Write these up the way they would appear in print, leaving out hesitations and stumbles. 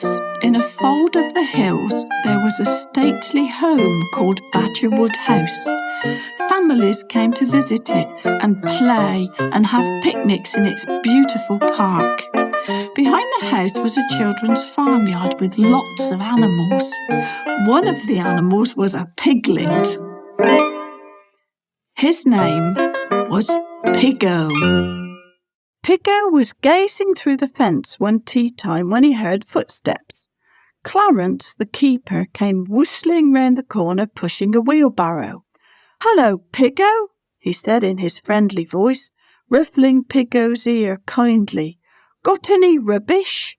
Once, in a fold of the hills, there was a stately home called Badgerwood House. Families came to visit it and play and have picnics in its beautiful park. Behind the house was a children's farmyard with lots of animals. One of the animals was a piglet. His name was Piggo. Piggo was gazing through the fence one tea time when he heard footsteps. Clarence, the keeper, came whistling round the corner pushing a wheelbarrow. "Hello, Piggo," he said in his friendly voice, ruffling Piggo's ear kindly. "Got any rubbish?"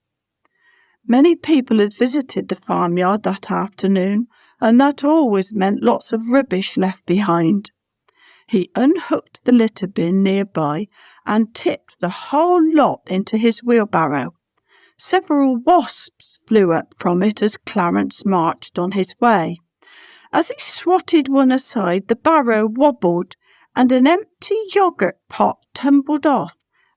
Many people had visited the farmyard that afternoon, and that always meant lots of rubbish left behind. He unhooked the litter bin nearby and tipped the whole lot into his wheelbarrow. Several wasps flew up from it as Clarence marched on his way. As he swatted one aside, the barrow wobbled and an empty yoghurt pot tumbled off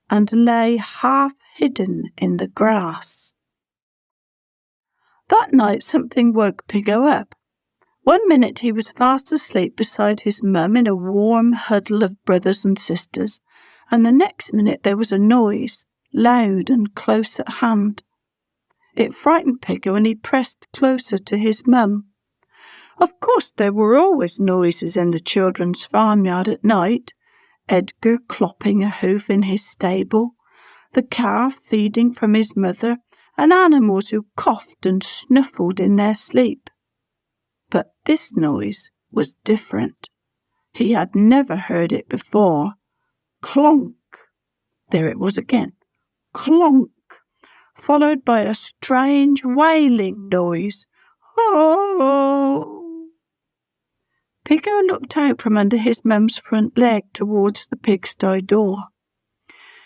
and lay half hidden in the grass. That night something woke Piggo up. One minute he was fast asleep beside his mum in a warm huddle of brothers and sisters, and the next minute there was a noise, loud and close at hand. It frightened Piggo and he pressed closer to his mum. Of course there were always noises in the children's farmyard at night. Edgar clopping a hoof in his stable, the calf feeding from his mother, and animals who coughed and snuffled in their sleep. But this noise was different. He had never heard it before. Clonk! There it was again. Clonk! Followed by a strange wailing noise. Oh! Piggo looked out from under his mum's front leg towards the pigsty door.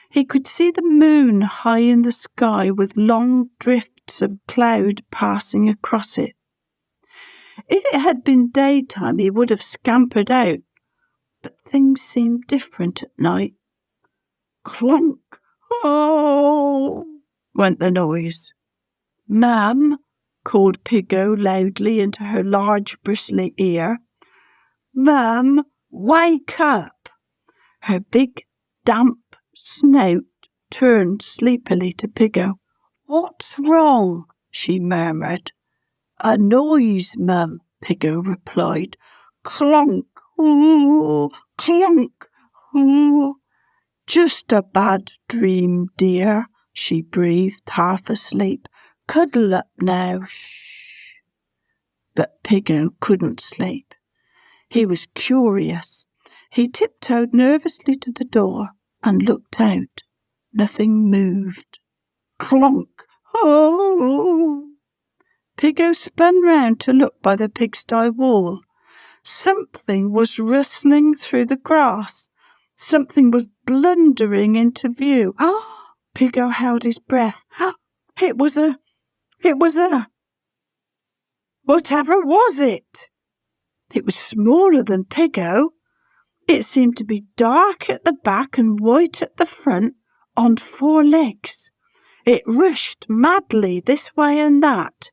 He could see the moon high in the sky with long drifts of cloud passing across it. If it had been daytime, he would have scampered out, but things seemed different at night. Clonk! Oh! Went the noise. "Ma'am," called Piggo loudly into her large bristly ear. "Ma'am, wake up!" Her big, damp snout turned sleepily to Piggo. "What's wrong?" she murmured. "A noise, mum," Piggo replied. "Clonk, ooh, clonk, ooh." "Just a bad dream, dear," she breathed, half asleep. "Cuddle up now, shh." But Piggo couldn't sleep. He was curious. He tiptoed nervously to the door and looked out. Nothing moved. Clonk, oh! Piggo spun round to look by the pigsty wall. Something was rustling through the grass. Something was blundering into view. Piggo held his breath. It was a... Whatever was it? It was smaller than Piggo. It seemed to be dark at the back and white at the front, on 4 legs. It rushed madly this way and that.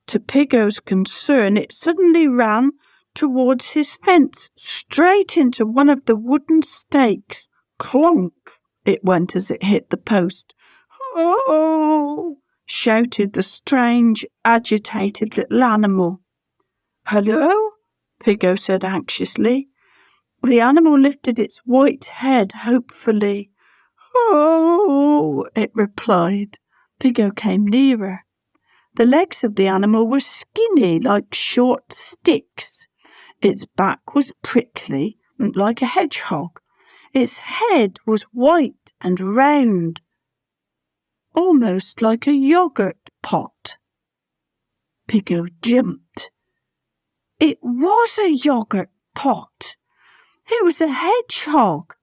To Piggo's concern, it suddenly ran towards his fence, straight into one of the wooden stakes. Clonk! It went as it hit the post. "Oh!" shouted the strange, agitated little animal. "Hello?" Piggo said anxiously. The animal lifted its white head hopefully. "Oh!" it replied. Piggo came nearer. The legs of the animal were skinny, like short sticks. Its back was prickly, like a hedgehog. Its head was white and round, almost like a yoghurt pot. Piggo jumped. It was a yoghurt pot. It was a hedgehog.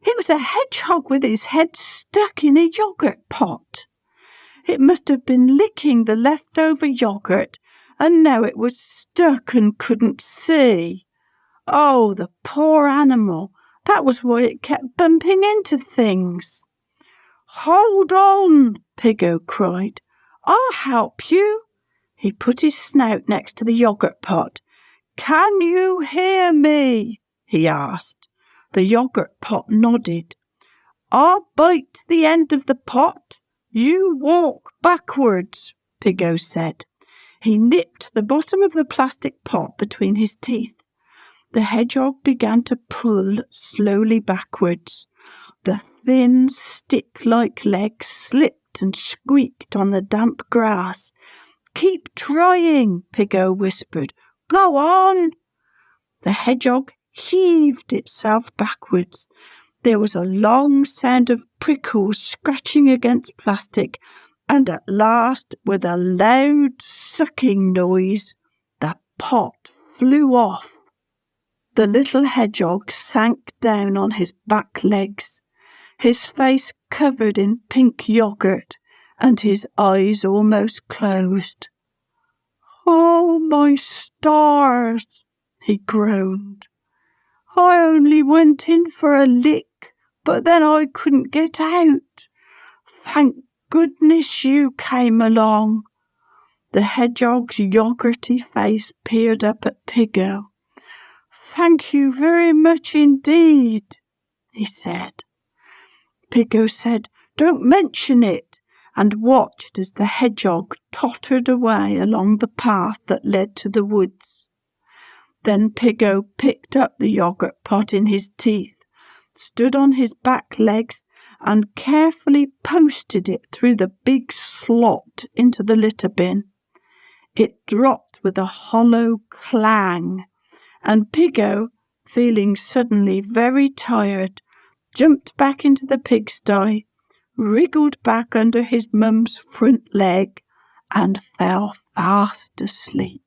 It was a hedgehog with its head stuck in a yoghurt pot. It must have been licking the leftover yoghurt, and now it was stuck and couldn't see. Oh, the poor animal. That was why it kept bumping into things. "Hold on!" Piggo cried. I'll help you." He put his snout next to the yogurt pot. "Can you hear me?" he asked. The yogurt pot nodded. "I'll bite the end of the pot. You walk backwards," Piggo said. He nipped the bottom of the plastic pot between his teeth. The hedgehog began to pull slowly backwards. The thin, stick-like legs slipped and squeaked on the damp grass. "Keep trying," Piggo whispered. "Go on." The hedgehog heaved itself backwards. There was a long sound of prickles scratching against plastic, and at last, with a loud sucking noise, the pot flew off. The little hedgehog sank down on his back legs, his face covered in pink yogurt, and his eyes almost closed. "Oh, my stars!" he groaned. "I only went in for a lick, but then I couldn't get out. Thank goodness you came along." The hedgehog's yogurty face peered up at Piggo. "Thank you very much indeed," he said. Piggo said, "Don't mention it," and watched as the hedgehog tottered away along the path that led to the woods. Then Piggo picked up the yogurt pot in his teeth, stood on his back legs, and carefully posted it through the big slot into the litter bin. It dropped with a hollow clang, and Piggo, feeling suddenly very tired, jumped back into the pigsty, wriggled back under his mum's front leg, and fell fast asleep.